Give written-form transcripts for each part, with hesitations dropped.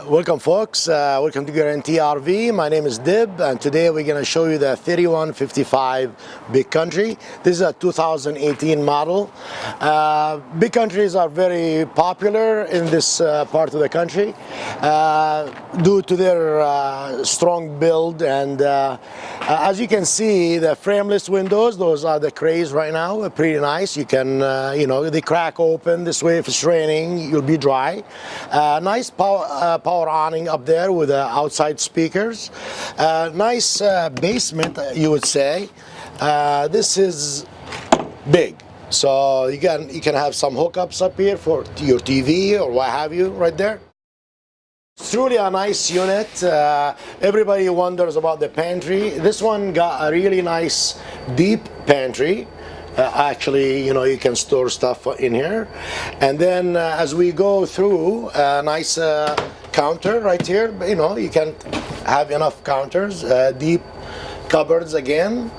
Welcome folks, welcome to Guarantee RV. My name is Dib and today we're going to show you the 3155 Big Country. This is a 2018 model. Big Countries are very popular in this part of the country due to their strong build, and as you can see, the frameless windows, those are the craze right now. Pretty nice. You can, they crack open this way. If it's raining, you'll be dry. Nice power awning up there with outside speakers. Nice basement, you would say. This is big, so you can have some hookups up here for your TV or what have you right there. It's truly a nice unit. Everybody wonders about the pantry. This one got a really nice deep pantry. Actually, you can store stuff in here. And then as we go through, a nice counter right here. You can have enough counters. Deep cupboards again.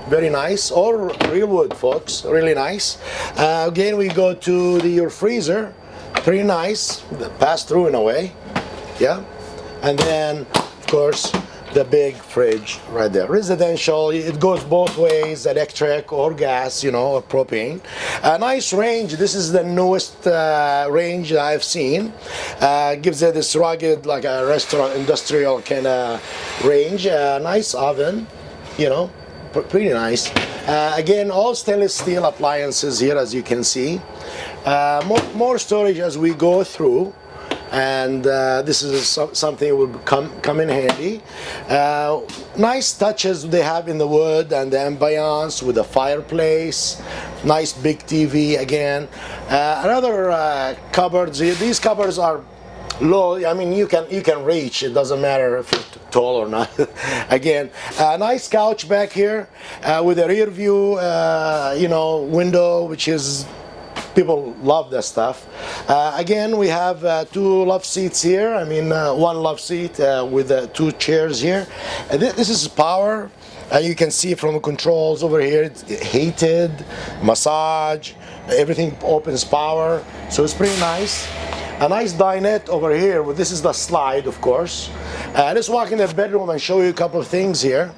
Very nice. All real wood, folks. Really nice. Again, we go to your freezer. Pretty nice. Pass through in a way. Yeah. And then, of course, the big fridge right there. Residential, it goes both ways, electric or gas, or propane. A nice range. This is the newest range I've seen. Gives it this rugged, like a restaurant, industrial kind of range. Nice oven, pretty nice. Again, all stainless steel appliances here, as you can see. More storage as we go through. And this is something that will come in handy. Nice touches they have in the wood and the ambiance with the fireplace. Nice big TV again. Another cupboards. These cupboards are low. I mean, you can reach. It doesn't matter if you're tall or not. Again, a nice couch back here with a rear view, window, which is. People love that stuff. Again, we have two love seats here. One love seat with two chairs here. This is power. You can see from the controls over here, it's heated, massage, everything opens power. So it's pretty nice. A nice dinette over here. This is the slide, of course. Let's walk in the bedroom and show you a couple of things here.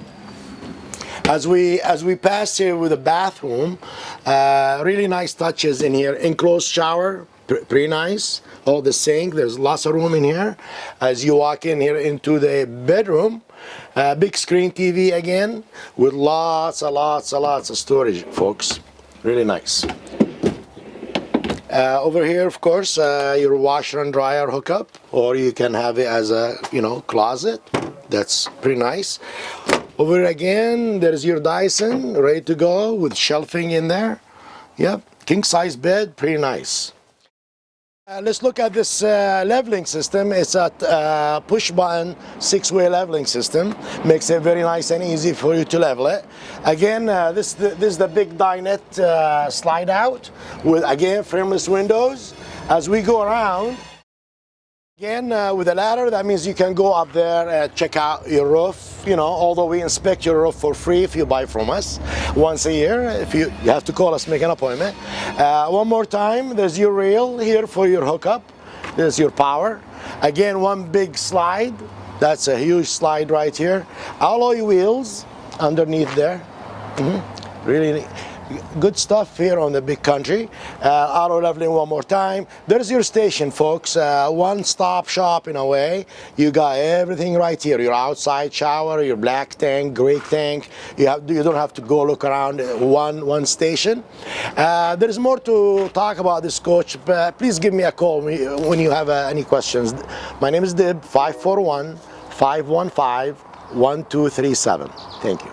As we pass here with the bathroom, really nice touches in here. Enclosed shower, pretty nice. Oh, the sink, there's lots of room in here. As you walk in here into the bedroom, big screen TV again with lots of storage, folks. Really nice. Over here, of course, your washer and dryer hookup, or you can have it as a closet. That's pretty nice. Over here again, there's your Dyson, ready to go with shelving in there. Yep, king size bed, pretty nice. Let's look at this leveling system. It's a push button 6-way leveling system. Makes it very nice and easy for you to level it. Again, this is the big dinette slide out with, again, frameless windows. As we go around, again, with a ladder, that means you can go up there and check out your roof. Although we inspect your roof for free if you buy from us once a year. If you have to call us, make an appointment. One more time, there's your rail here for your hookup. There's your power. Again, one big slide. That's a huge slide right here. Alloy wheels underneath there. Really good stuff here on the Big Country. Auto leveling one more time. There's your station, folks. One-stop shop in a way. You got everything right here. Your outside shower, your black tank, gray tank. You don't have to go look around one station. There's more to talk about this coach. Please give me a call when you have any questions. My name is Dib, 541-515-1237. Thank you.